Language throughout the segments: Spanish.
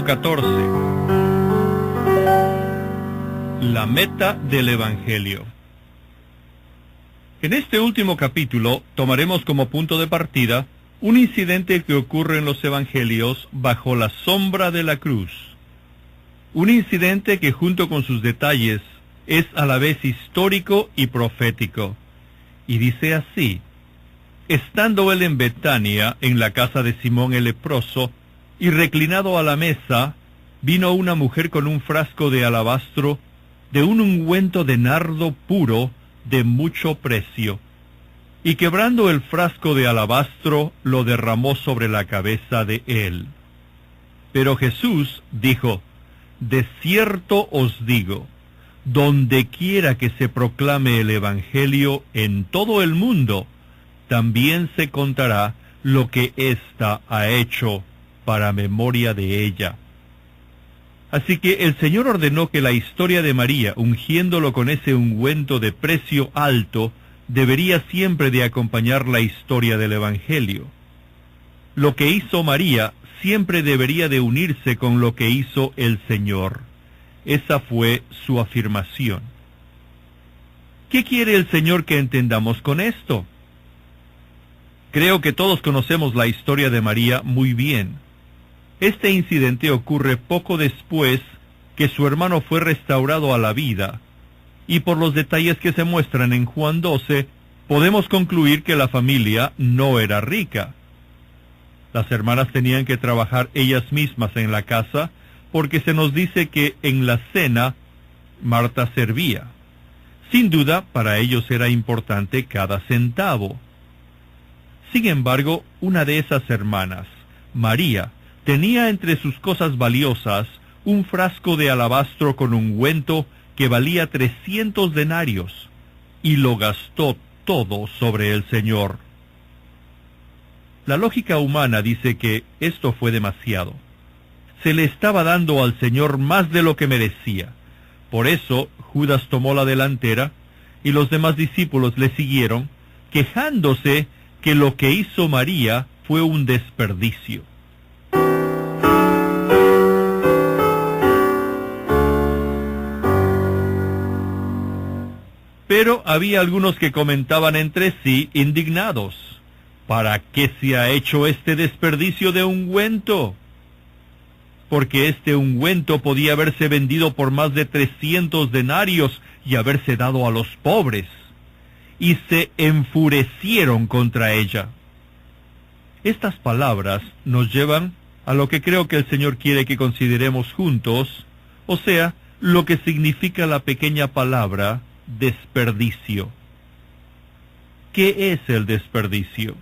14. La meta del Evangelio. En este último capítulo tomaremos como punto de partida un incidente que ocurre en los Evangelios bajo la sombra de la cruz. Un incidente que junto con sus detalles es a la vez histórico y profético. Y dice así: estando él en Betania, en la casa de Simón el leproso, y reclinado a la mesa, vino una mujer con un frasco de alabastro, de un ungüento de nardo puro, de mucho precio. Y quebrando el frasco de alabastro, lo derramó sobre la cabeza de él. Pero Jesús dijo: de cierto os digo, donde quiera que se proclame el Evangelio en todo el mundo, también se contará lo que ésta ha hecho para memoria de ella. Así que el Señor ordenó que la historia de María, ungiéndolo con ese ungüento de precio alto, debería siempre de acompañar la historia del Evangelio. Lo que hizo María siempre debería de unirse con lo que hizo el Señor. Esa fue su afirmación. ¿Qué quiere el Señor que entendamos con esto? Creo que todos conocemos la historia de María muy bien. Este incidente ocurre poco después que su hermano fue restaurado a la vida, y por los detalles que se muestran en Juan 12, podemos concluir que la familia no era rica. Las hermanas tenían que trabajar ellas mismas en la casa, porque se nos dice que en la cena Marta servía. Sin duda, para ellos era importante cada centavo. Sin embargo, una de esas hermanas, María, tenía entre sus cosas valiosas un frasco de alabastro con ungüento que valía 300 denarios, y lo gastó todo sobre el Señor. La lógica humana dice que esto fue demasiado. Se le estaba dando al Señor más de lo que merecía. Por eso Judas tomó la delantera, y los demás discípulos le siguieron, quejándose que lo que hizo María fue un desperdicio. Pero había algunos que comentaban entre sí, indignados: ¿para qué se ha hecho este desperdicio de ungüento? Porque este ungüento podía haberse vendido por más de 300 denarios y haberse dado a los pobres. Y se enfurecieron contra ella. Estas palabras nos llevan a lo que creo que el Señor quiere que consideremos juntos, o sea, lo que significa la pequeña palabra desperdicio. ¿Qué es el desperdicio?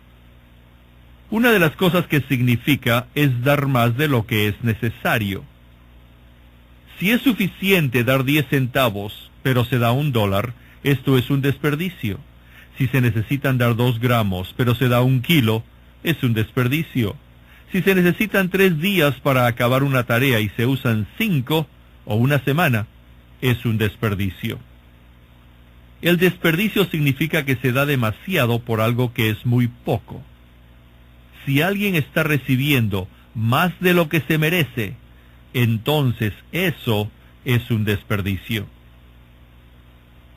Una de las cosas que significa es dar más de lo que es necesario. Si es suficiente dar 10 centavos, pero se da $1, esto es un desperdicio. Si se necesitan dar 2 gramos, pero se da 1 kilo, es un desperdicio. Si se necesitan 3 días para acabar una tarea y se usan 5 o una semana, es un desperdicio. El desperdicio significa que se da demasiado por algo que es muy poco. Si alguien está recibiendo más de lo que se merece, entonces eso es un desperdicio.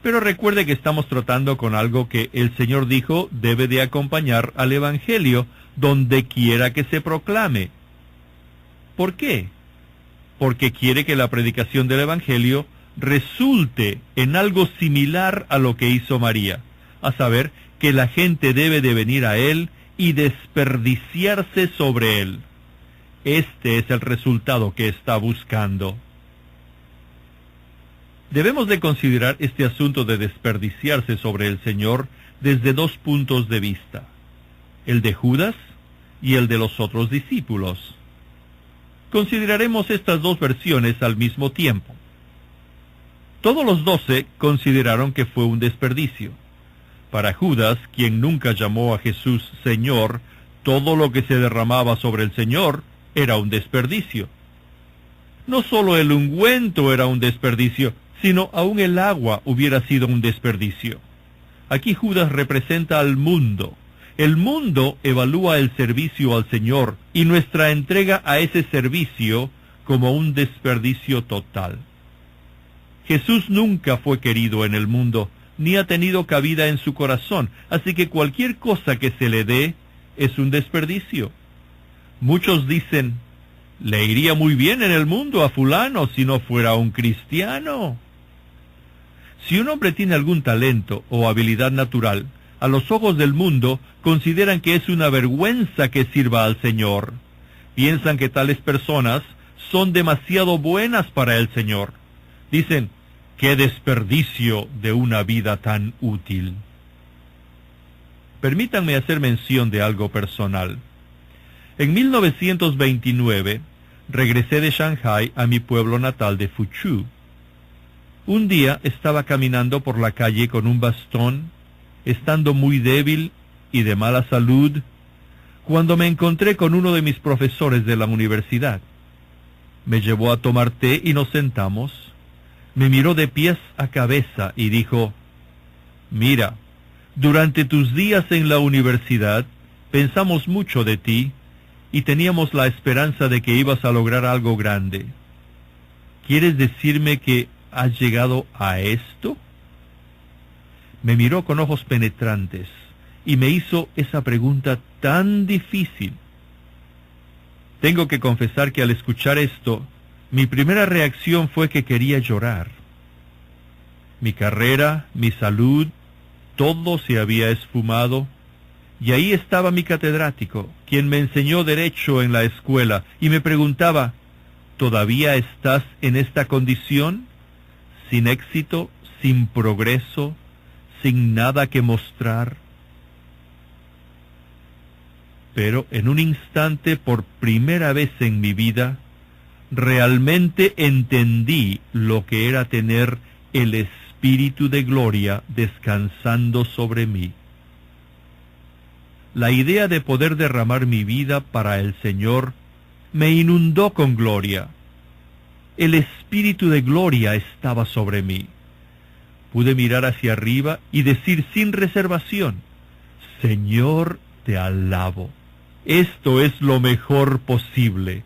Pero recuerde que estamos tratando con algo que el Señor dijo debe de acompañar al Evangelio donde quiera que se proclame. ¿Por qué? Porque quiere que la predicación del Evangelio resulte en algo similar a lo que hizo María, a saber, que la gente debe de venir a Él y desperdiciarse sobre Él. Este es el resultado que está buscando. Debemos de considerar este asunto de desperdiciarse sobre el Señor desde 2 puntos de vista: el de Judas y el de los otros discípulos. Consideraremos estas 2 versiones al mismo tiempo. Todos los 12 consideraron que fue un desperdicio. Para Judas, quien nunca llamó a Jesús Señor, todo lo que se derramaba sobre el Señor era un desperdicio. No solo el ungüento era un desperdicio, sino aún el agua hubiera sido un desperdicio. Aquí Judas representa al mundo. El mundo evalúa el servicio al Señor y nuestra entrega a ese servicio como un desperdicio total. Jesús nunca fue querido en el mundo, ni ha tenido cabida en su corazón, así que cualquier cosa que se le dé es un desperdicio. Muchos dicen, le iría muy bien en el mundo a fulano si no fuera un cristiano. Si un hombre tiene algún talento o habilidad natural, a los ojos del mundo consideran que es una vergüenza que sirva al Señor. Piensan que tales personas son demasiado buenas para el Señor. Dicen, ¡qué desperdicio de una vida tan útil! Permítanme hacer mención de algo personal. En 1929, regresé de Shanghái a mi pueblo natal de Fuzhou. Un día estaba caminando por la calle con un bastón, estando muy débil y de mala salud, cuando me encontré con uno de mis profesores de la universidad. Me llevó a tomar té y nos sentamos. Me miró de pies a cabeza y dijo, «Mira, durante tus días en la universidad pensamos mucho de ti y teníamos la esperanza de que ibas a lograr algo grande. ¿Quieres decirme que has llegado a esto?» Me miró con ojos penetrantes y me hizo esa pregunta tan difícil. Tengo que confesar que al escuchar esto, mi primera reacción fue que quería llorar. Mi carrera, mi salud, todo se había esfumado, y ahí estaba mi catedrático, quien me enseñó derecho en la escuela, y me preguntaba, ¿todavía estás en esta condición? ¿Sin éxito, sin progreso, sin nada que mostrar? Pero en un instante, por primera vez en mi vida, realmente entendí lo que era tener el Espíritu de gloria descansando sobre mí. La idea de poder derramar mi vida para el Señor me inundó con gloria. El Espíritu de gloria estaba sobre mí. Pude mirar hacia arriba y decir sin reservación, «Señor, te alabo. Esto es lo mejor posible.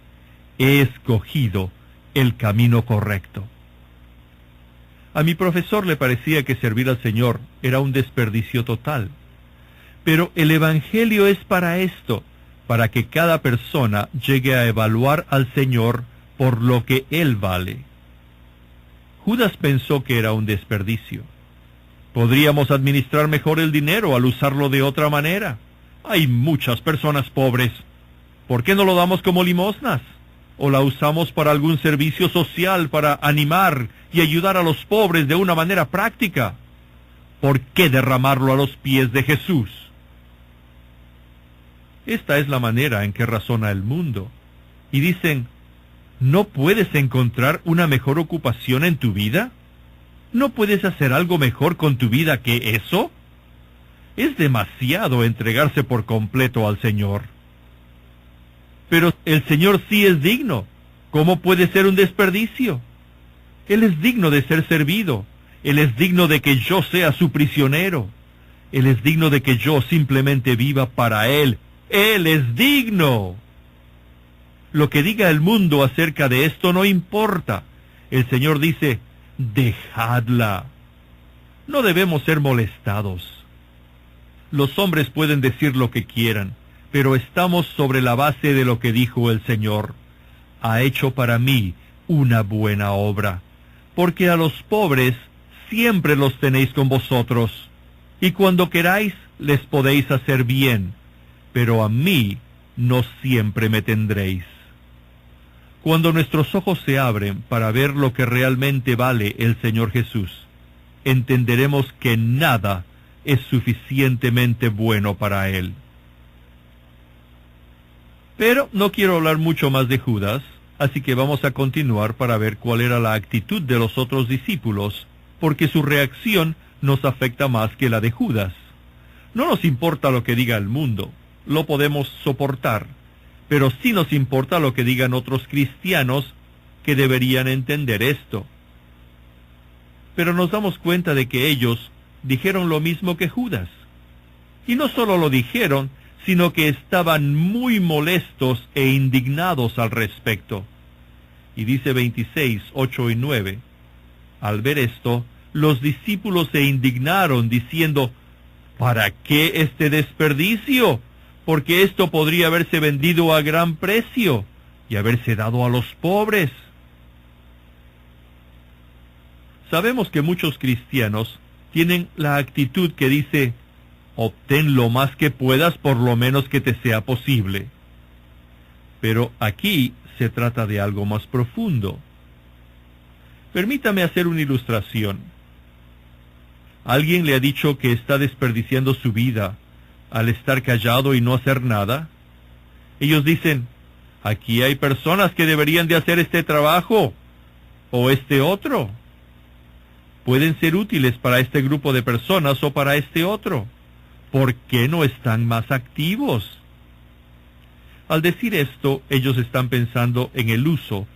He escogido el camino correcto». A mi profesor le parecía que servir al Señor era un desperdicio total. Pero el Evangelio es para esto, para que cada persona llegue a evaluar al Señor por lo que Él vale. Judas pensó que era un desperdicio. Podríamos administrar mejor el dinero al usarlo de otra manera. Hay muchas personas pobres. ¿Por qué no lo damos como limosnas? ¿O la usamos para algún servicio social, para animar y ayudar a los pobres de una manera práctica? ¿Por qué derramarlo a los pies de Jesús? Esta es la manera en que razona el mundo. Y dicen, ¿no puedes encontrar una mejor ocupación en tu vida? ¿No puedes hacer algo mejor con tu vida que eso? Es demasiado entregarse por completo al Señor. Pero el Señor sí es digno. ¿Cómo puede ser un desperdicio? Él es digno de ser servido. Él es digno de que yo sea su prisionero. Él es digno de que yo simplemente viva para Él. Él es digno. Lo que diga el mundo acerca de esto no importa. El Señor dice, dejadla. No debemos ser molestados. Los hombres pueden decir lo que quieran, pero estamos sobre la base de lo que dijo el Señor. Ha hecho para mí una buena obra, porque a los pobres siempre los tenéis con vosotros, y cuando queráis les podéis hacer bien, pero a mí no siempre me tendréis. Cuando nuestros ojos se abren para ver lo que realmente vale el Señor Jesús, entenderemos que nada es suficientemente bueno para Él. Pero no quiero hablar mucho más de Judas, así que vamos a continuar para ver cuál era la actitud de los otros discípulos, porque su reacción nos afecta más que la de Judas. No nos importa lo que diga el mundo, lo podemos soportar, pero sí nos importa lo que digan otros cristianos que deberían entender esto. Pero nos damos cuenta de que ellos dijeron lo mismo que Judas. Y no solo lo dijeron, sino que estaban muy molestos e indignados al respecto. Y dice 26, 8 y 9. Al ver esto, los discípulos se indignaron, diciendo, ¿para qué este desperdicio? Porque esto podría haberse vendido a gran precio y haberse dado a los pobres. Sabemos que muchos cristianos tienen la actitud que dice, obtén lo más que puedas por lo menos que te sea posible. Pero aquí se trata de algo más profundo. Permítame hacer una ilustración. ¿Alguien le ha dicho que está desperdiciando su vida al estar callado y no hacer nada? Ellos dicen, aquí hay personas que deberían de hacer este trabajo o este otro. Pueden ser útiles para este grupo de personas o para este otro. ¿Por qué no están más activos? Al decir esto, ellos están pensando en el uso,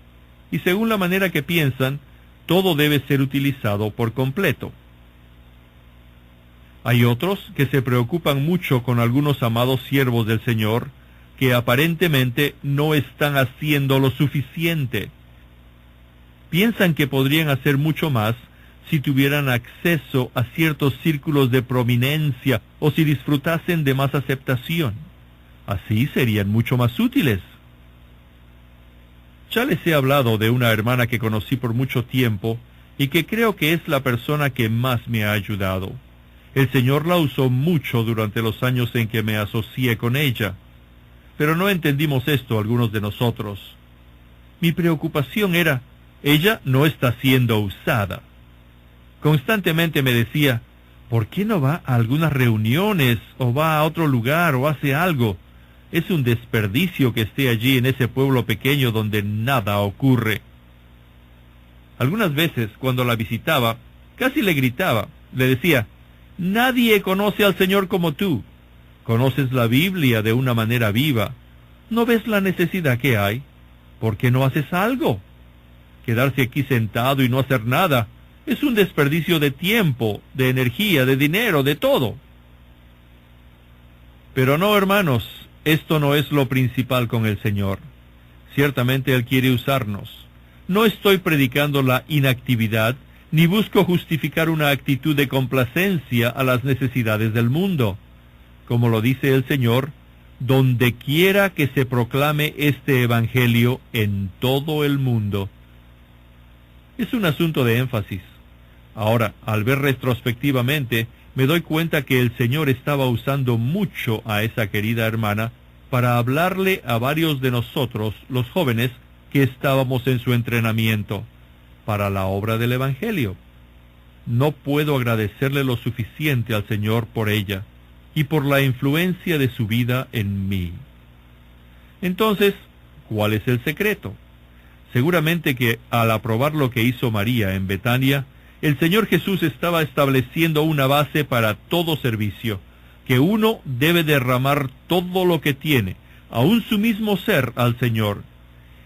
y según la manera que piensan, todo debe ser utilizado por completo. Hay otros que se preocupan mucho con algunos amados siervos del Señor, que aparentemente no están haciendo lo suficiente. Piensan que podrían hacer mucho más si tuvieran acceso a ciertos círculos de prominencia o si disfrutasen de más aceptación. Así serían mucho más útiles. Ya les he hablado de una hermana que conocí por mucho tiempo y que creo que es la persona que más me ha ayudado. El Señor la usó mucho durante los años en que me asocié con ella, pero no entendimos esto algunos de nosotros. Mi preocupación era, ella no está siendo usada. Constantemente me decía, ¿por qué no va a algunas reuniones o va a otro lugar o hace algo? Es un desperdicio que esté allí en ese pueblo pequeño donde nada ocurre. Algunas veces, cuando la visitaba, casi le gritaba, le decía, nadie conoce al Señor como tú. Conoces la Biblia de una manera viva. ¿No ves la necesidad que hay? ¿Por qué no haces algo? Quedarse aquí sentado y no hacer nada es un desperdicio de tiempo, de energía, de dinero, de todo. Pero no, hermanos, esto no es lo principal con el Señor. Ciertamente Él quiere usarnos. No estoy predicando la inactividad, ni busco justificar una actitud de complacencia a las necesidades del mundo. Como lo dice el Señor, donde quiera que se proclame este Evangelio en todo el mundo. Es un asunto de énfasis. Ahora, al ver retrospectivamente, me doy cuenta que el Señor estaba usando mucho a esa querida hermana para hablarle a varios de nosotros, los jóvenes, que estábamos en su entrenamiento para la obra del Evangelio. No puedo agradecerle lo suficiente al Señor por ella y por la influencia de su vida en mí. Entonces, ¿cuál es el secreto? Seguramente que al aprobar lo que hizo María en Betania, el Señor Jesús estaba estableciendo una base para todo servicio, que uno debe derramar todo lo que tiene, aun su mismo ser, al Señor.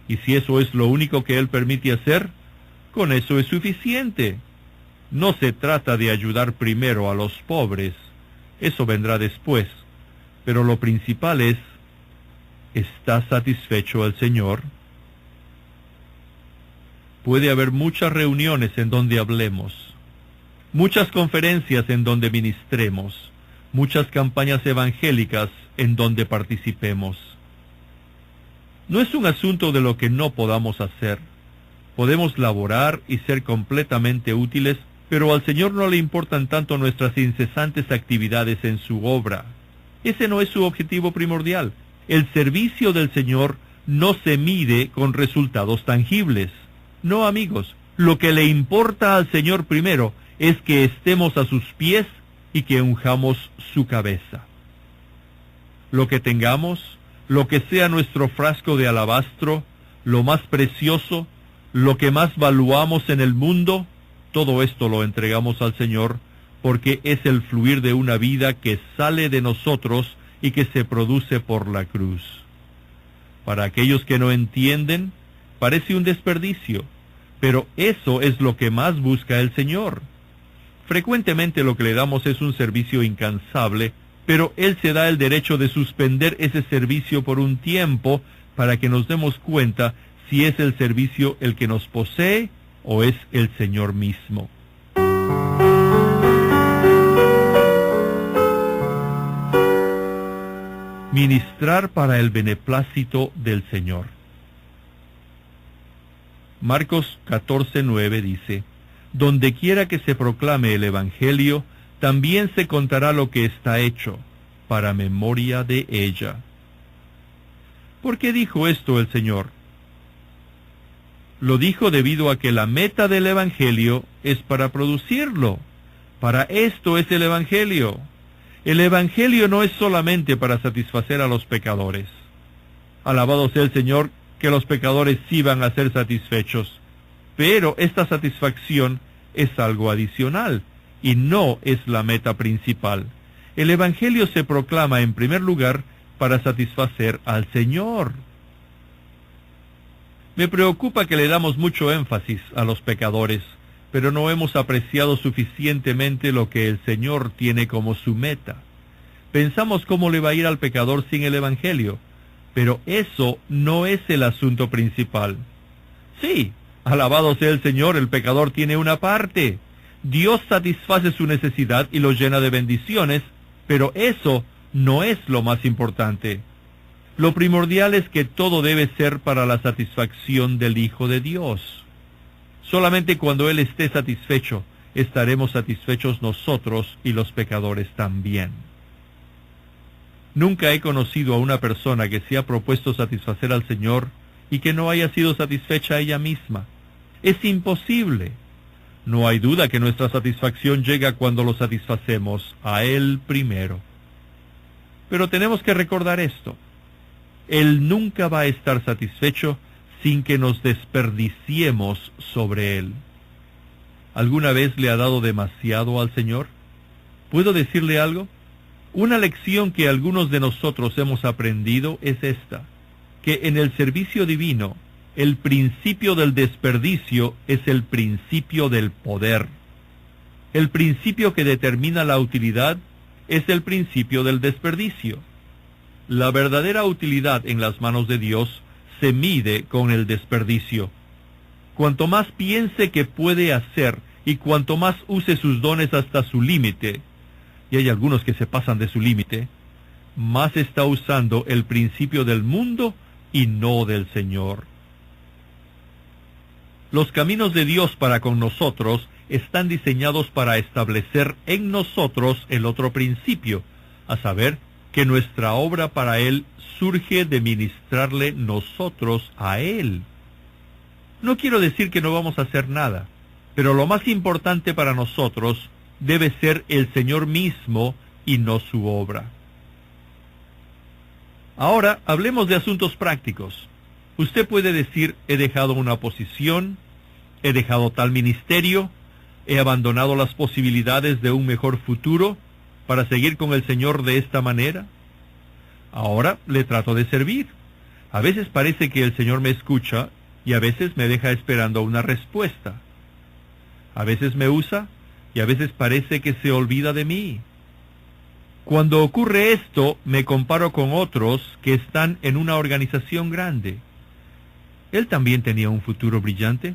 Y si eso es lo único que Él permite hacer, con eso es suficiente. No se trata de ayudar primero a los pobres, eso vendrá después, pero lo principal es, ¿está satisfecho el Señor? Puede haber muchas reuniones en donde hablemos, muchas conferencias en donde ministremos, muchas campañas evangélicas en donde participemos. No es un asunto de lo que no podamos hacer. Podemos laborar y ser completamente útiles, pero al Señor no le importan tanto nuestras incesantes actividades en su obra. Ese no es su objetivo primordial. El servicio del Señor no se mide con resultados tangibles. No, amigos, lo que le importa al Señor primero es que estemos a sus pies y que unjamos su cabeza. Lo que tengamos, lo que sea nuestro frasco de alabastro, lo más precioso, lo que más valuamos en el mundo, todo esto lo entregamos al Señor, porque es el fluir de una vida que sale de nosotros y que se produce por la cruz. Para aquellos que no entienden, parece un desperdicio, pero eso es lo que más busca el Señor. Frecuentemente lo que le damos es un servicio incansable, pero Él se da el derecho de suspender ese servicio por un tiempo para que nos demos cuenta si es el servicio el que nos posee o es el Señor mismo. Ministrar para el beneplácito del Señor. Marcos 14:9 dice: Donde quiera que se proclame el Evangelio, también se contará lo que está hecho, para memoria de ella. ¿Por qué dijo esto el Señor? Lo dijo debido a que la meta del Evangelio es para producirlo. Para esto es el Evangelio. El Evangelio no es solamente para satisfacer a los pecadores. Alabado sea el Señor, que los pecadores sí van a ser satisfechos. Pero esta satisfacción es algo adicional y no es la meta principal. El Evangelio se proclama en primer lugar para satisfacer al Señor. Me preocupa que le damos mucho énfasis a los pecadores, pero no hemos apreciado suficientemente lo que el Señor tiene como su meta. Pensamos cómo le va a ir al pecador sin el Evangelio, pero eso no es el asunto principal. Sí, alabado sea el Señor, el pecador tiene una parte. Dios satisface su necesidad y lo llena de bendiciones, pero eso no es lo más importante. Lo primordial es que todo debe ser para la satisfacción del Hijo de Dios. Solamente cuando Él esté satisfecho, estaremos satisfechos nosotros y los pecadores también. Nunca he conocido a una persona que se ha propuesto satisfacer al Señor y que no haya sido satisfecha ella misma. Es imposible. No hay duda que nuestra satisfacción llega cuando lo satisfacemos a Él primero. Pero tenemos que recordar esto. Él nunca va a estar satisfecho sin que nos desperdiciemos sobre Él. ¿Alguna vez le ha dado demasiado al Señor? ¿Puedo decirle algo? Una lección que algunos de nosotros hemos aprendido es esta, que en el servicio divino, el principio del desperdicio es el principio del poder. El principio que determina la utilidad es el principio del desperdicio. La verdadera utilidad en las manos de Dios se mide con el desperdicio. Cuanto más piense que puede hacer y cuanto más use sus dones hasta su límite, y hay algunos que se pasan de su límite, más está usando el principio del mundo y no del Señor. Los caminos de Dios para con nosotros están diseñados para establecer en nosotros el otro principio, a saber, que nuestra obra para Él surge de ministrarle nosotros a Él. No quiero decir que no vamos a hacer nada, pero lo más importante para nosotros debe ser el Señor mismo y no su obra. Ahora, hablemos de asuntos prácticos. Usted puede decir, he dejado una posición, he dejado tal ministerio, he abandonado las posibilidades de un mejor futuro para seguir con el Señor de esta manera. Ahora le trato de servir. A veces parece que el Señor me escucha y a veces me deja esperando una respuesta. A veces me usa y a veces parece que se olvida de mí. Cuando ocurre esto, me comparo con otros que están en una organización grande. Él también tenía un futuro brillante,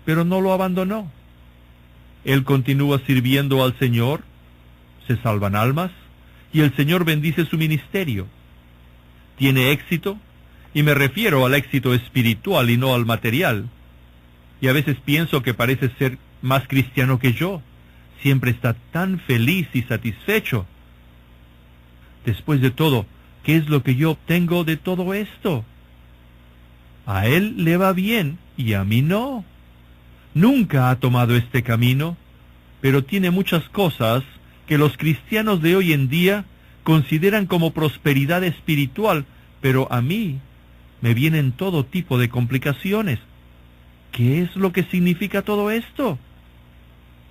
pero no lo abandonó. Él continúa sirviendo al Señor, se salvan almas, y el Señor bendice su ministerio. Tiene éxito, y me refiero al éxito espiritual y no al material. Y a veces pienso que parece ser más cristiano que yo. Siempre está tan feliz y satisfecho. Después de todo, ¿qué es lo que yo obtengo de todo esto? A él le va bien y a mí no. Nunca ha tomado este camino, pero tiene muchas cosas que los cristianos de hoy en día consideran como prosperidad espiritual, pero a mí me vienen todo tipo de complicaciones. ¿Qué es lo que significa todo esto?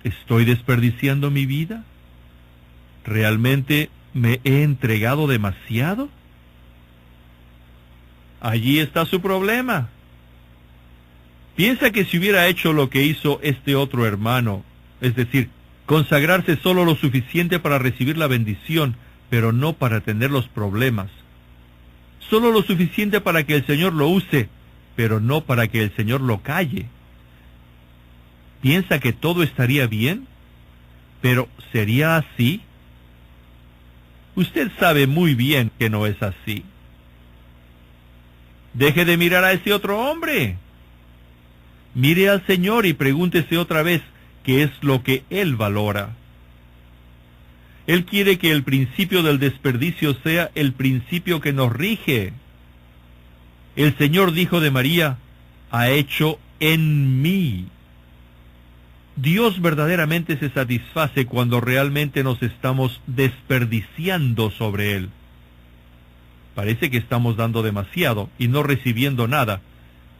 ¿Estoy desperdiciando mi vida? ¿Realmente me he entregado demasiado? Allí está su problema. Piensa que si hubiera hecho lo que hizo este otro hermano, es decir, consagrarse solo lo suficiente para recibir la bendición, pero no para tener los problemas, solo lo suficiente para que el Señor lo use, pero no para que el Señor lo calle. ¿Piensa que todo estaría bien? ¿Pero sería así? Usted sabe muy bien que no es así. Deje de mirar a ese otro hombre. Mire al Señor y pregúntese otra vez qué es lo que Él valora. Él quiere que el principio del desperdicio sea el principio que nos rige. El Señor dijo de María, ha hecho en mí. Dios verdaderamente se satisface cuando realmente nos estamos desperdiciando sobre Él. Parece que estamos dando demasiado y no recibiendo nada,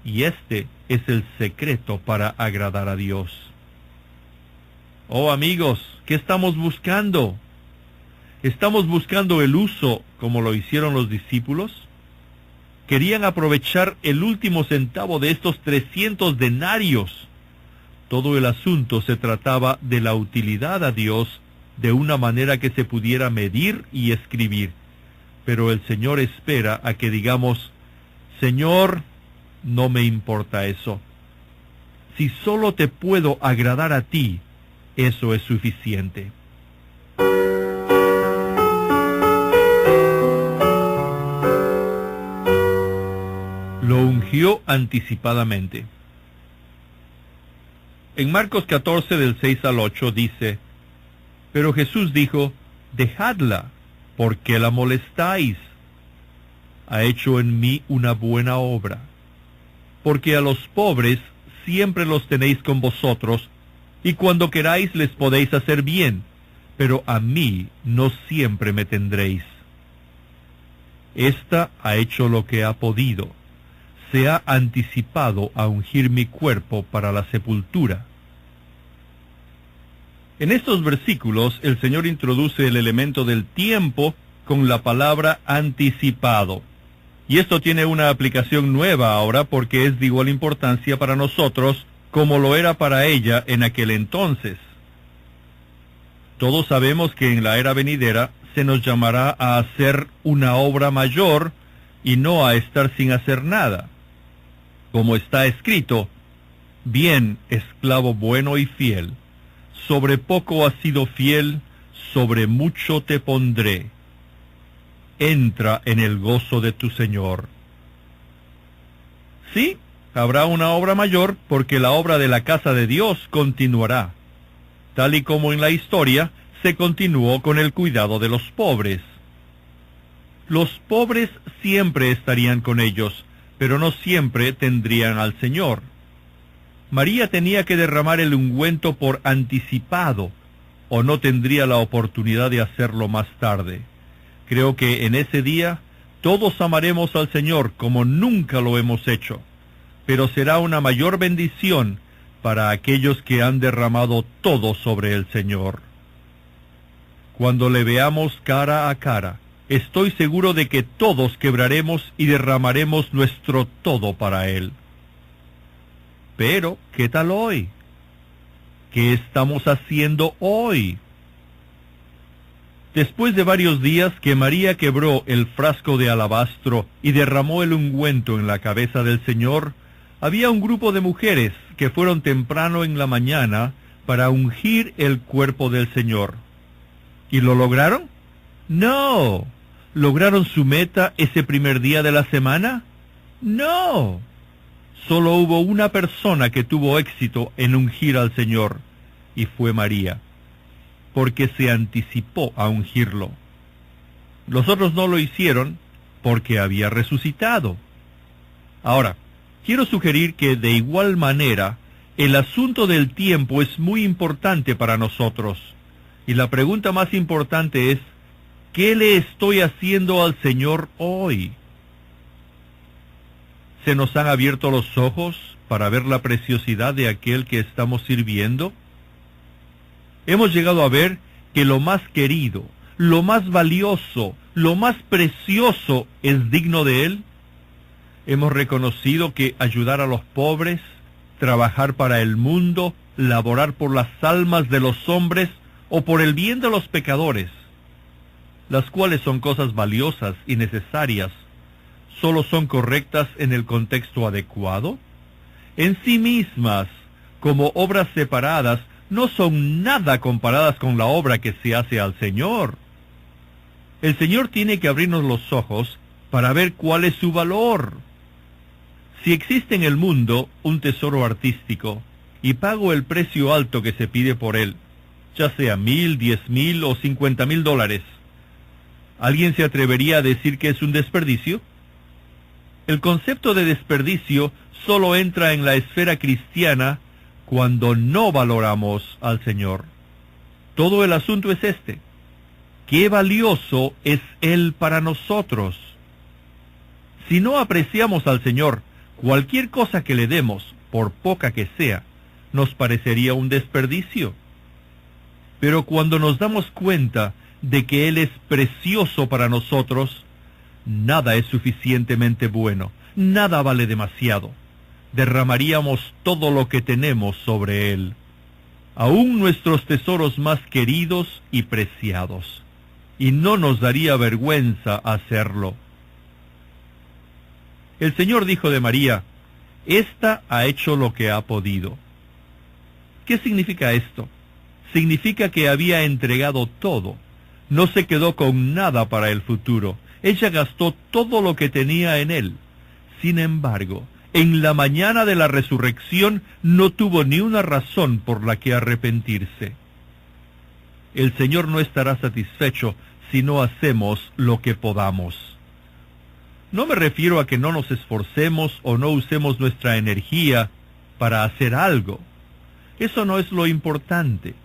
y este es el secreto para agradar a Dios. Oh amigos, ¿qué estamos buscando? ¿Estamos buscando el uso como lo hicieron los discípulos? Querían aprovechar el último centavo de estos 300 denarios. Todo el asunto se trataba de la utilidad a Dios de una manera que se pudiera medir y escribir. Pero el Señor espera a que digamos, Señor, no me importa eso. Si solo te puedo agradar a ti, eso es suficiente. Lo ungió anticipadamente. En Marcos 14, del 6 al 8, dice, pero Jesús dijo, dejadla, ¿por qué la molestáis? Ha hecho en mí una buena obra. Porque a los pobres siempre los tenéis con vosotros, y cuando queráis les podéis hacer bien, pero a mí no siempre me tendréis. Esta ha hecho lo que ha podido. Se ha anticipado a ungir mi cuerpo para la sepultura. En estos versículos, el Señor introduce el elemento del tiempo con la palabra anticipado. Y esto tiene una aplicación nueva ahora porque es de igual importancia para nosotros como lo era para ella en aquel entonces. Todos sabemos que en la era venidera se nos llamará a hacer una obra mayor y no a estar sin hacer nada. Como está escrito, bien, esclavo bueno y fiel, sobre poco has sido fiel, sobre mucho te pondré. Entra en el gozo de tu Señor. Sí, habrá una obra mayor porque la obra de la casa de Dios continuará, tal y como en la historia se continuó con el cuidado de los pobres. Los pobres siempre estarían con ellos, pero no siempre tendrían al Señor. María tenía que derramar el ungüento por anticipado, o no tendría la oportunidad de hacerlo más tarde. Creo que en ese día todos amaremos al Señor como nunca lo hemos hecho, pero será una mayor bendición para aquellos que han derramado todo sobre el Señor. Cuando le veamos cara a cara, estoy seguro de que todos quebraremos y derramaremos nuestro todo para Él. Pero, ¿qué tal hoy? ¿Qué estamos haciendo hoy? Después de varios días que María quebró el frasco de alabastro y derramó el ungüento en la cabeza del Señor, había un grupo de mujeres que fueron temprano en la mañana para ungir el cuerpo del Señor. ¿Y lo lograron? No. ¿Lograron su meta ese primer día de la semana? No. Solo hubo una persona que tuvo éxito en ungir al Señor, y fue María, porque se anticipó a ungirlo. Los otros no lo hicieron porque había resucitado. Ahora, quiero sugerir que de igual manera, el asunto del tiempo es muy importante para nosotros, y la pregunta más importante es, ¿qué le estoy haciendo al Señor hoy? ¿Se nos han abierto los ojos para ver la preciosidad de aquel que estamos sirviendo? Hemos llegado a ver que lo más querido, lo más valioso, lo más precioso es digno de Él. Hemos reconocido que ayudar a los pobres, trabajar para el mundo, laborar por las almas de los hombres o por el bien de los pecadores, las cuales son cosas valiosas y necesarias, solo son correctas en el contexto adecuado? En sí mismas, como obras separadas, no son nada comparadas con la obra que se hace al Señor. El Señor tiene que abrirnos los ojos para ver cuál es su valor. Si existe en el mundo un tesoro artístico, y pago el precio alto que se pide por él, ya sea 1,000, 10,000 o 50,000 dólares, ¿alguien se atrevería a decir que es un desperdicio? El concepto de desperdicio solo entra en la esfera cristiana cuando no valoramos al Señor. Todo el asunto es este: ¿qué valioso es Él para nosotros? Si no apreciamos al Señor, cualquier cosa que le demos, por poca que sea, nos parecería un desperdicio. Pero cuando nos damos cuenta de que Él es precioso para nosotros, nada es suficientemente bueno, nada vale demasiado. Derramaríamos todo lo que tenemos sobre Él, aún nuestros tesoros más queridos y preciados, y no nos daría vergüenza hacerlo. El Señor dijo de María: «Esta ha hecho lo que ha podido». ¿Qué significa esto? Significa que había entregado todo. No se quedó con nada para el futuro. Ella gastó todo lo que tenía en Él. Sin embargo, en la mañana de la resurrección no tuvo ni una razón por la que arrepentirse. El Señor no estará satisfecho si no hacemos lo que podamos. No me refiero a que no nos esforcemos o no usemos nuestra energía para hacer algo. Eso no es lo importante.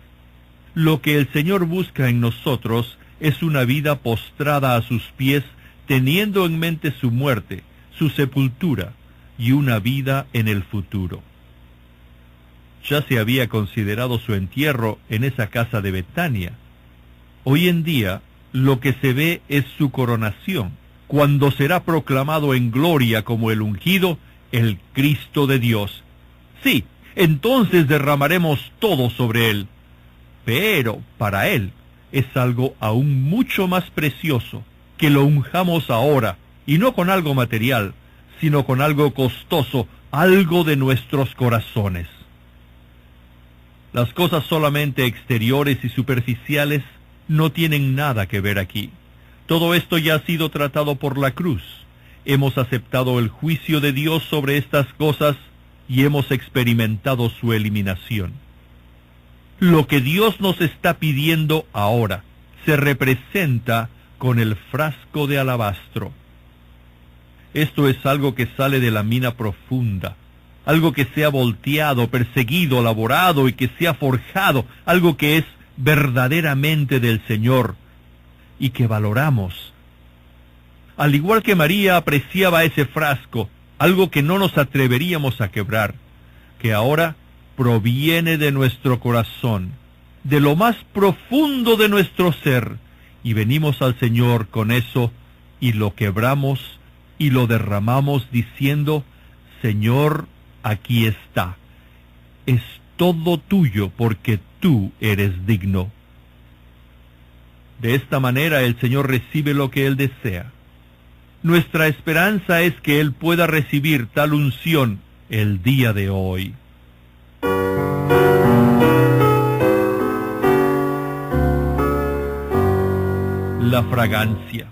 Lo que el Señor busca en nosotros es una vida postrada a sus pies, teniendo en mente su muerte, su sepultura y una vida en el futuro. Ya se había considerado su entierro en esa casa de Betania. Hoy en día, lo que se ve es su coronación, cuando será proclamado en gloria como el ungido, el Cristo de Dios. Sí, entonces derramaremos todo sobre Él. Pero para Él es algo aún mucho más precioso que lo unjamos ahora, y no con algo material, sino con algo costoso, algo de nuestros corazones. Las cosas solamente exteriores y superficiales no tienen nada que ver aquí. Todo esto ya ha sido tratado por la cruz. Hemos aceptado el juicio de Dios sobre estas cosas y hemos experimentado su eliminación. Lo que Dios nos está pidiendo ahora se representa con el frasco de alabastro. Esto es algo que sale de la mina profunda, algo que se ha volteado, perseguido, laborado y que se ha forjado, algo que es verdaderamente del Señor y que valoramos. Al igual que María apreciaba ese frasco, algo que no nos atreveríamos a quebrar, que ahora proviene de nuestro corazón, de lo más profundo de nuestro ser, y venimos al Señor con eso y lo quebramos y lo derramamos diciendo: Señor, aquí está, es todo tuyo porque tú eres digno. De esta manera el Señor recibe lo que Él desea. Nuestra esperanza es que Él pueda recibir tal unción el día de hoy. La fragancia.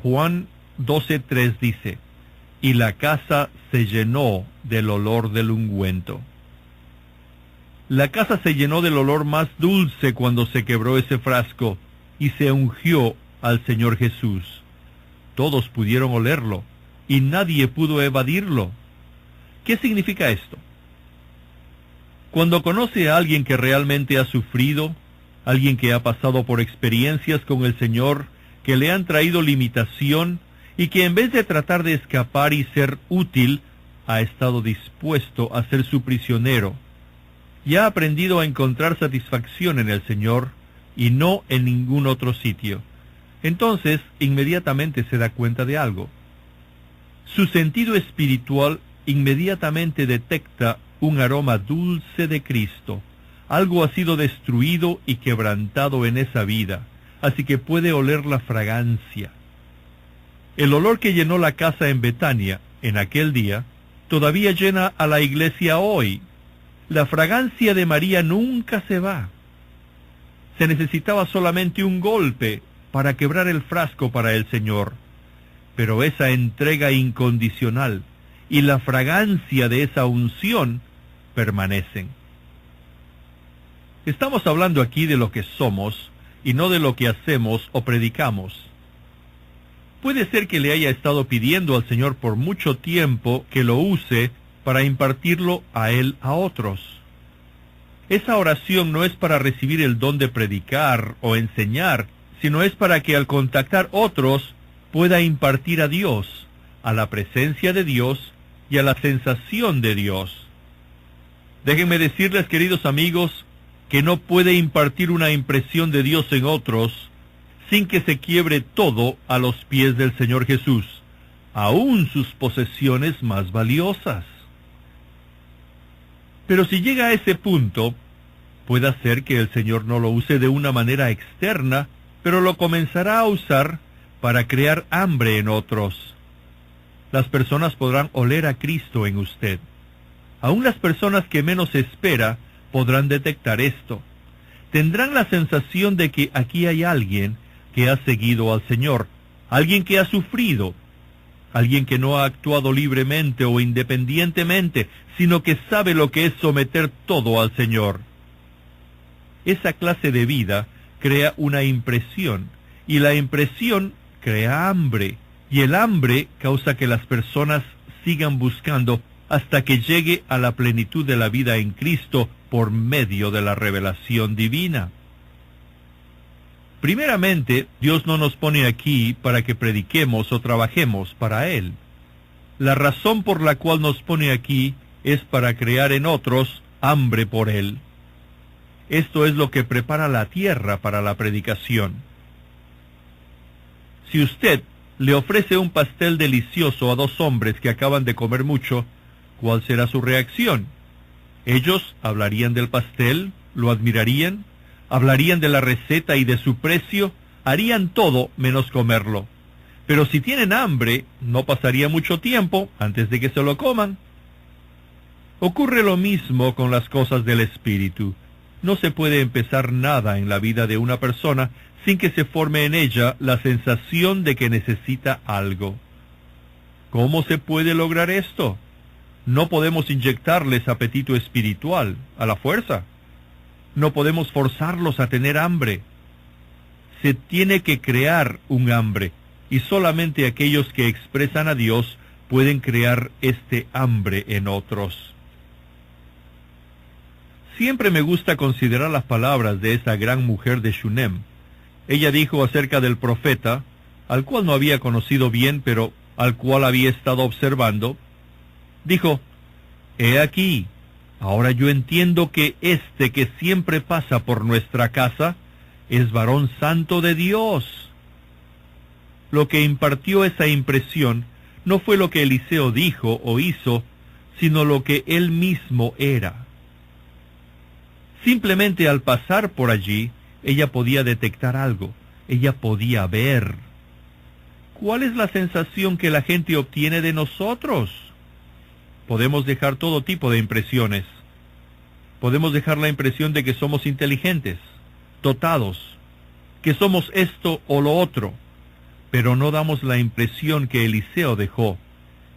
Juan 12:3 dice: y la casa se llenó del olor del ungüento. La casa se llenó del olor más dulce cuando se quebró ese frasco y se ungió al Señor Jesús. Todos pudieron olerlo y nadie pudo evadirlo. ¿Qué significa esto? Cuando conoce a alguien que realmente ha sufrido, alguien que ha pasado por experiencias con el Señor que le han traído limitación y que en vez de tratar de escapar y ser útil, ha estado dispuesto a ser su prisionero, y ha aprendido a encontrar satisfacción en el Señor y no en ningún otro sitio, entonces inmediatamente se da cuenta de algo. Su sentido espiritual inmediatamente detecta un aroma dulce de Cristo. Algo ha sido destruido y quebrantado en esa vida, así que puede oler la fragancia, El olor que llenó la casa en Betania en aquel día todavía llena a la iglesia hoy. La fragancia de María nunca se va. Se necesitaba solamente un golpe para quebrar el frasco para el Señor. Pero esa entrega incondicional y la fragancia de esa unción permanecen. Estamos hablando aquí de lo que somos y no de lo que hacemos o predicamos. Puede ser que le haya estado pidiendo al Señor por mucho tiempo que lo use para impartirlo a Él a otros. Esa oración no es para recibir el don de predicar o enseñar, sino es para que al contactar otros pueda impartir a Dios, a la presencia de Dios y a la sensación de Dios. Déjenme decirles, queridos amigos, que no puede impartir una impresión de Dios en otros sin que se quiebre todo a los pies del Señor Jesús, aún sus posesiones más valiosas. Pero si llega a ese punto, puede ser que el Señor no lo use de una manera externa, pero lo comenzará a usar para crear hambre en otros. Las personas podrán oler a Cristo en usted. Aún las personas que menos espera podrán detectar esto. Tendrán la sensación de que aquí hay alguien que ha seguido al Señor, alguien que ha sufrido, alguien que no ha actuado libremente o independientemente, sino que sabe lo que es someter todo al Señor. Esa clase de vida crea una impresión, y la impresión crea hambre, y el hambre causa que las personas sigan buscando hasta que llegue a la plenitud de la vida en Cristo por medio de la revelación divina. Primeramente, Dios no nos pone aquí para que prediquemos o trabajemos para Él. La razón por la cual nos pone aquí es para crear en otros hambre por Él. Esto es lo que prepara la tierra para la predicación. Si usted le ofrece un pastel delicioso a dos hombres que acaban de comer mucho, ¿cuál será su reacción? Ellos hablarían del pastel, lo admirarían, hablarían de la receta y de su precio, harían todo menos comerlo. Pero si tienen hambre, no pasaría mucho tiempo antes de que se lo coman. Ocurre lo mismo con las cosas del Espíritu. No se puede empezar nada en la vida de una persona sin que se forme en ella la sensación de que necesita algo. ¿Cómo se puede lograr esto? No podemos inyectarles apetito espiritual a la fuerza. No podemos forzarlos a tener hambre. Se tiene que crear un hambre, y solamente aquellos que expresan a Dios pueden crear este hambre en otros. Siempre me gusta considerar las palabras de esa gran mujer de Shunem. Ella dijo acerca del profeta, al cual no había conocido bien, pero al cual había estado observando. Dijo: «He aquí, ahora yo entiendo que este que siempre pasa por nuestra casa es varón santo de Dios». Lo que impartió esa impresión no fue lo que Eliseo dijo o hizo, sino lo que él mismo era. Simplemente al pasar por allí, ella podía detectar algo, ella podía ver. ¿Cuál es la sensación que la gente obtiene de nosotros? Podemos dejar todo tipo de impresiones. Podemos dejar la impresión de que somos inteligentes, dotados, que somos esto o lo otro, pero no damos la impresión que Eliseo dejó.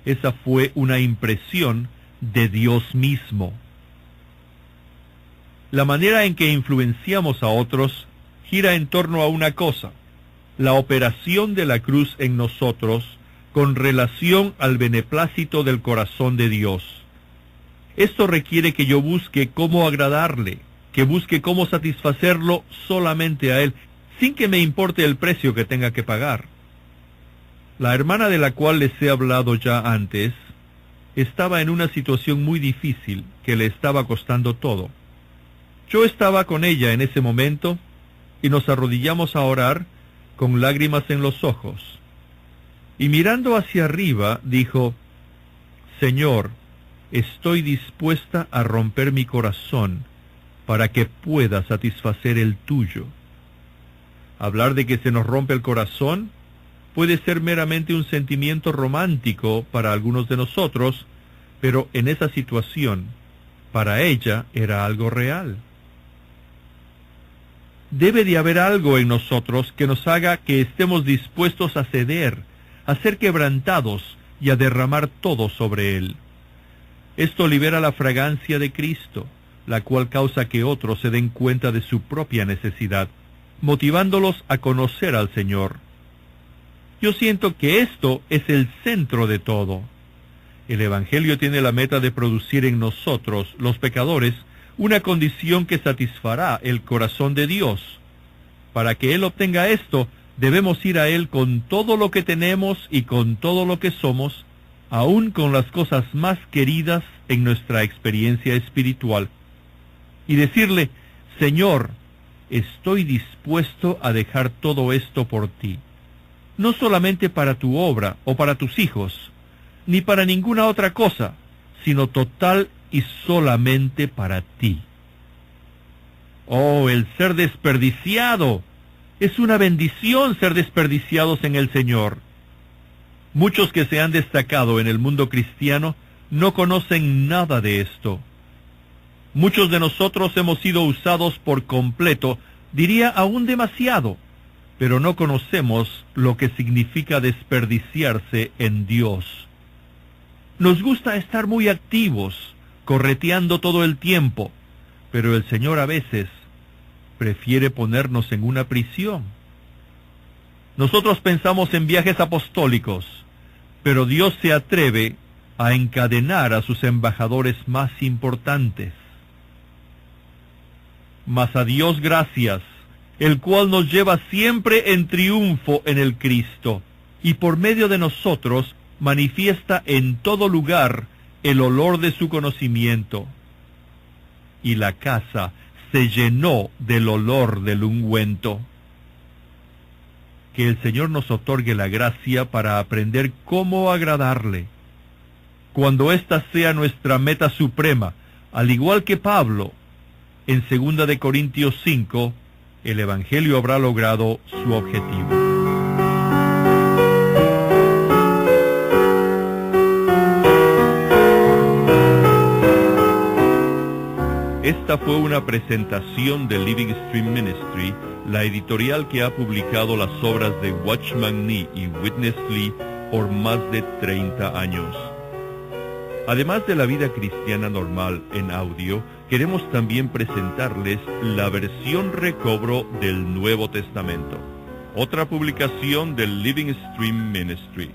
Esa fue una impresión de Dios mismo. La manera en que influenciamos a otros gira en torno a una cosa: la operación de la cruz en nosotros con relación al beneplácito del corazón de Dios. Esto requiere que yo busque cómo agradarle, que busque cómo satisfacerlo solamente a Él, sin que me importe el precio que tenga que pagar. La hermana de la cual les he hablado ya antes estaba en una situación muy difícil que le estaba costando todo. Yo estaba con ella en ese momento y nos arrodillamos a orar con lágrimas en los ojos. Y mirando hacia arriba, dijo: «Señor, estoy dispuesta a romper mi corazón para que pueda satisfacer el tuyo». Hablar de que se nos rompe el corazón puede ser meramente un sentimiento romántico para algunos de nosotros, pero en esa situación, para ella era algo real. Debe de haber algo en nosotros que nos haga que estemos dispuestos a ceder, a ser quebrantados y a derramar todo sobre Él. Esto libera la fragancia de Cristo, la cual causa que otros se den cuenta de su propia necesidad, motivándolos a conocer al Señor. Yo siento que esto es el centro de todo. El Evangelio tiene la meta de producir en nosotros, los pecadores, una condición que satisfará el corazón de Dios. Para que Él obtenga esto, debemos ir a Él con todo lo que tenemos y con todo lo que somos, aun con las cosas más queridas en nuestra experiencia espiritual, y decirle: Señor, estoy dispuesto a dejar todo esto por ti, no solamente para tu obra o para tus hijos, ni para ninguna otra cosa, sino total y solamente para ti. Oh, el ser desperdiciado. Es una bendición ser desperdiciados en el Señor. Muchos que se han destacado en el mundo cristiano no conocen nada de esto. Muchos de nosotros hemos sido usados por completo, diría aún demasiado, pero no conocemos lo que significa desperdiciarse en Dios. Nos gusta estar muy activos, correteando todo el tiempo, pero el Señor a veces prefiere ponernos en una prisión. Nosotros pensamos en viajes apostólicos, pero Dios se atreve a encadenar a sus embajadores más importantes. Mas a Dios gracias, el cual nos lleva siempre en triunfo en el Cristo, y por medio de nosotros manifiesta en todo lugar el olor de su conocimiento. Y la casa se llenó del olor del ungüento. Que el Señor nos otorgue la gracia para aprender cómo agradarle. Cuando ésta sea nuestra meta suprema, al igual que Pablo, en 2 de Corintios 5, el Evangelio habrá logrado su objetivo. Esta fue una presentación de Living Stream Ministry, la editorial que ha publicado las obras de Watchman Nee y Witness Lee por más de 30 años. Además de la vida cristiana normal en audio, queremos también presentarles la versión recobro del Nuevo Testamento, otra publicación del Living Stream Ministry.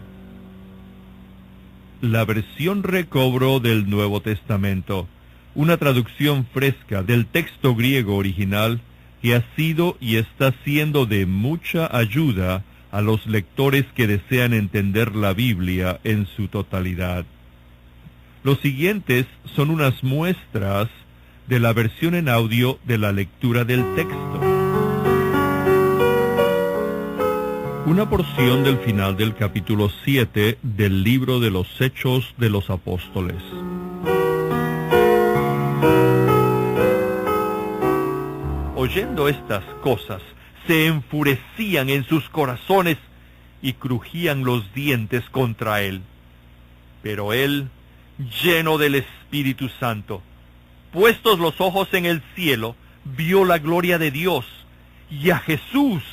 La versión recobro del Nuevo Testamento, una traducción fresca del texto griego original que ha sido y está siendo de mucha ayuda a los lectores que desean entender la Biblia en su totalidad. Los siguientes son unas muestras de la versión en audio de la lectura del texto. Una porción del final del capítulo 7 del libro de los Hechos de los Apóstoles. Oyendo estas cosas, se enfurecían en sus corazones y crujían los dientes contra él. Pero él, lleno del Espíritu Santo, puestos los ojos en el cielo, vio la gloria de Dios y a Jesús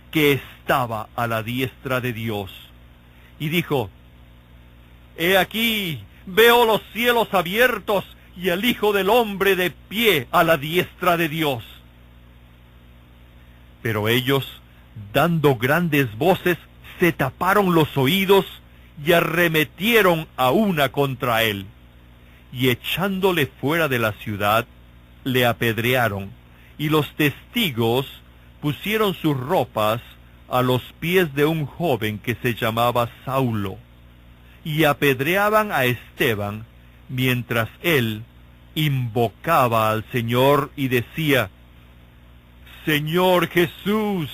que estaba a la diestra de Dios. Y dijo: He aquí, veo los cielos abiertos y al Hijo del Hombre de pie a la diestra de Dios. Pero ellos, dando grandes voces, se taparon los oídos y arremetieron a una contra él, y echándole fuera de la ciudad, le apedrearon, y los testigos pusieron sus ropas a los pies de un joven que se llamaba Saulo, y apedreaban a Esteban, mientras él invocaba al Señor y decía: Señor Jesús,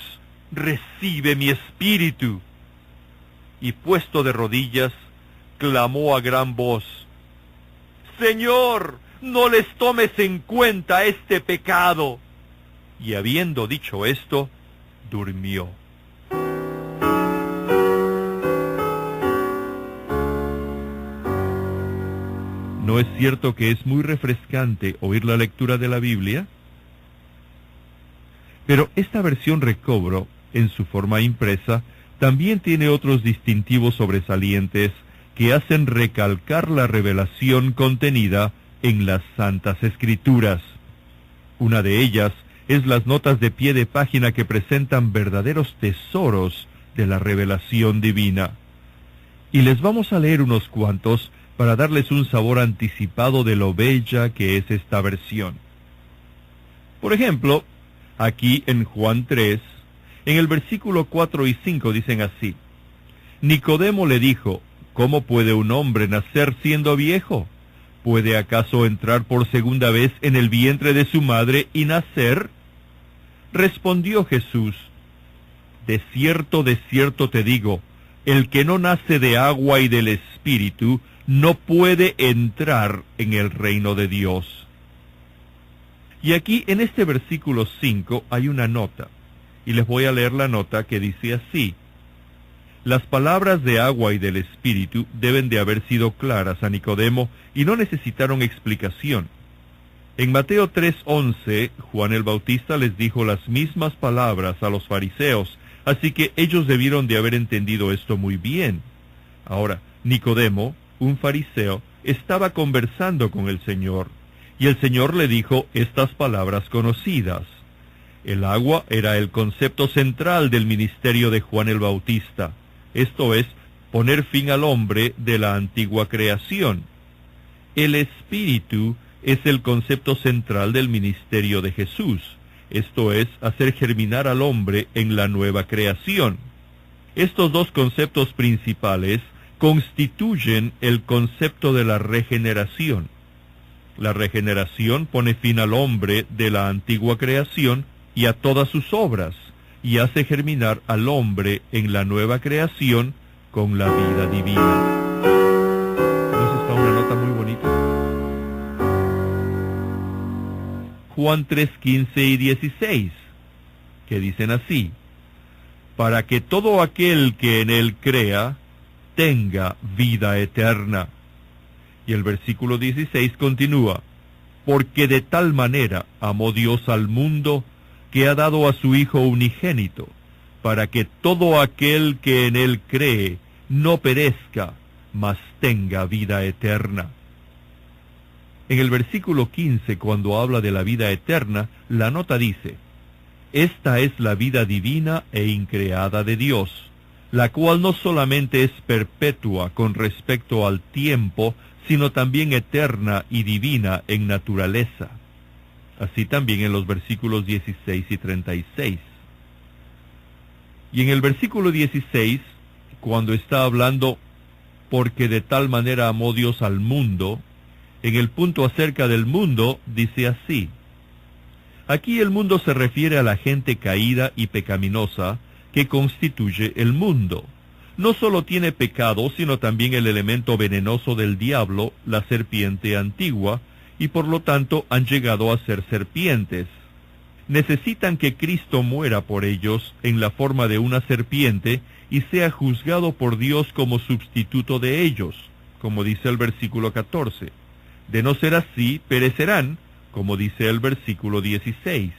recibe mi espíritu. Y puesto de rodillas, clamó a gran voz: Señor, no les tomes en cuenta este pecado. Y habiendo dicho esto, durmió. ¿no es cierto que es muy refrescante oír la lectura de la Biblia? Pero esta versión recobro, en su forma impresa, también tiene otros distintivos sobresalientes que hacen recalcar la revelación contenida en las Santas Escrituras. Una de ellas es las notas de pie de página que presentan verdaderos tesoros de la revelación divina. Y les vamos a leer unos cuantos para darles un sabor anticipado de lo bella que es esta versión. Por ejemplo, aquí en Juan 3, en el versículo 4 y 5 dicen así: Nicodemo le dijo, ¿cómo puede un hombre nacer siendo viejo? ¿Puede acaso entrar por segunda vez en el vientre de su madre y nacer? Respondió Jesús, de cierto te digo, el que no nace de agua y del Espíritu no puede entrar en el reino de Dios. Y aquí en este versículo 5 hay una nota, y les voy a leer la nota que dice así: Las palabras de agua y del Espíritu deben de haber sido claras a Nicodemo y no necesitaron explicación. En Mateo 3:11, Juan el Bautista les dijo las mismas palabras a los fariseos, así que ellos debieron de haber entendido esto muy bien. Ahora, Nicodemo, un fariseo, estaba conversando con el Señor, y el Señor le dijo estas palabras conocidas. El agua era el concepto central del ministerio de Juan el Bautista, esto es, poner fin al hombre de la antigua creación. El Espíritu es el concepto central del ministerio de Jesús, esto es, hacer germinar al hombre en la nueva creación. Estos dos conceptos principales constituyen el concepto de la regeneración. La regeneración pone fin al hombre de la antigua creación y a todas sus obras, y hace germinar al hombre en la nueva creación con la vida divina. ¿No está una nota muy bonita? Juan 3:15 y 16, que dicen así: para que todo aquel que en él crea tenga vida eterna. Y el versículo 16 continúa: porque de tal manera amó Dios al mundo, que ha dado a su Hijo unigénito, para que todo aquel que en él cree no perezca, mas tenga vida eterna. En el versículo 15, cuando habla de la vida eterna, la nota dice: esta es la vida divina e increada de Dios, la cual no solamente es perpetua con respecto al tiempo, sino también eterna y divina en naturaleza. Así también en los versículos 16 y 36. Y en el versículo 16, cuando está hablando, porque de tal manera amó Dios al mundo, en el punto acerca del mundo, dice así: aquí el mundo se refiere a la gente caída y pecaminosa que constituye el mundo. No solo tiene pecado, sino también el elemento venenoso del diablo, la serpiente antigua, y por lo tanto han llegado a ser serpientes. Necesitan que Cristo muera por ellos en la forma de una serpiente y sea juzgado por Dios como sustituto de ellos, como dice el versículo 14. De no ser así, perecerán, como dice el versículo 16.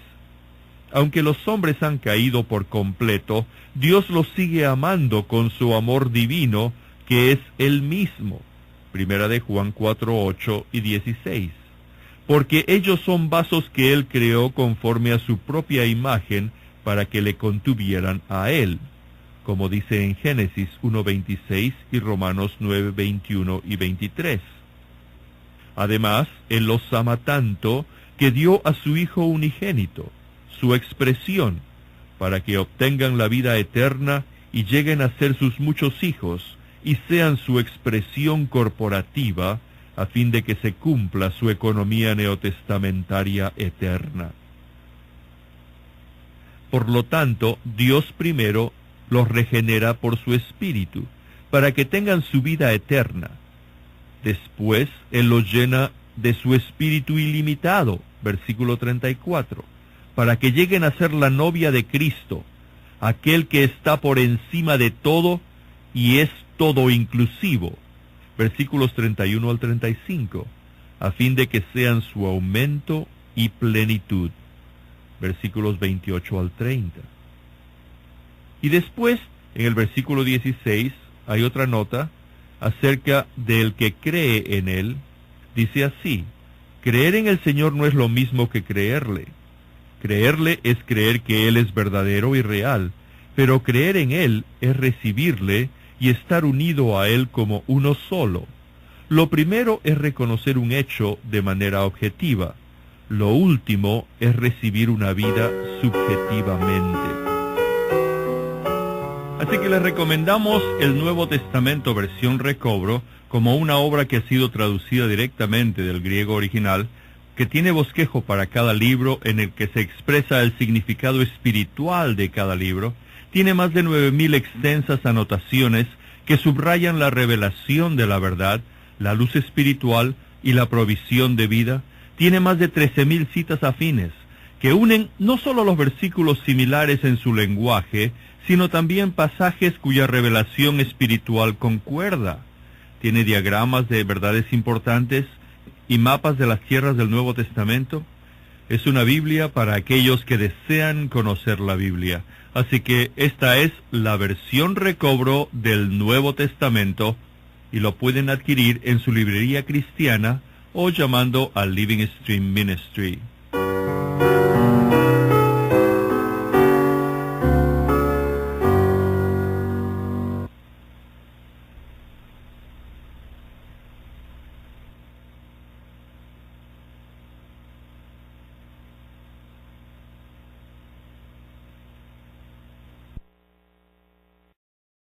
Aunque los hombres han caído por completo, Dios los sigue amando con su amor divino, que es Él mismo. Primera de Juan 4:8 y 16. Porque ellos son vasos que Él creó conforme a su propia imagen, para que le contuvieran a Él, como dice en Génesis 1:26 y Romanos 9:21 y 23. Además, Él los ama tanto que dio a su Hijo unigénito, su expresión, para que obtengan la vida eterna y lleguen a ser sus muchos hijos, y sean su expresión corporativa, a fin de que se cumpla su economía neotestamentaria eterna. Por lo tanto, Dios primero los regenera por su Espíritu, para que tengan su vida eterna. Después, Él los llena de su Espíritu ilimitado, versículo 34, para que lleguen a ser la novia de Cristo, aquel que está por encima de todo y es todo inclusivo, versículos 31 al 35, a fin de que sean su aumento y plenitud. Versículos 28 al 30. Y después, en el versículo 16, hay otra nota acerca del que cree en Él. Dice así: creer en el Señor no es lo mismo que creerle. Creerle es creer que Él es verdadero y real, pero creer en Él es recibirle y estar unido a Él como uno solo. Lo primero es reconocer un hecho de manera objetiva. Lo último es recibir una vida subjetivamente. Así que les recomendamos el Nuevo Testamento versión recobro como una obra que ha sido traducida directamente del griego original, que tiene bosquejo para cada libro en el que se expresa el significado espiritual de cada libro. Tiene más de 9,000 extensas anotaciones que subrayan la revelación de la verdad, la luz espiritual y la provisión de vida. Tiene más de 13,000 citas afines, que unen no solo los versículos similares en su lenguaje, sino también pasajes cuya revelación espiritual concuerda. Tiene diagramas de verdades importantes y mapas de las tierras del Nuevo Testamento. Es una Biblia para aquellos que desean conocer la Biblia. Así que esta es la versión recobro del Nuevo Testamento, y lo pueden adquirir en su librería cristiana o llamando al Living Stream Ministry.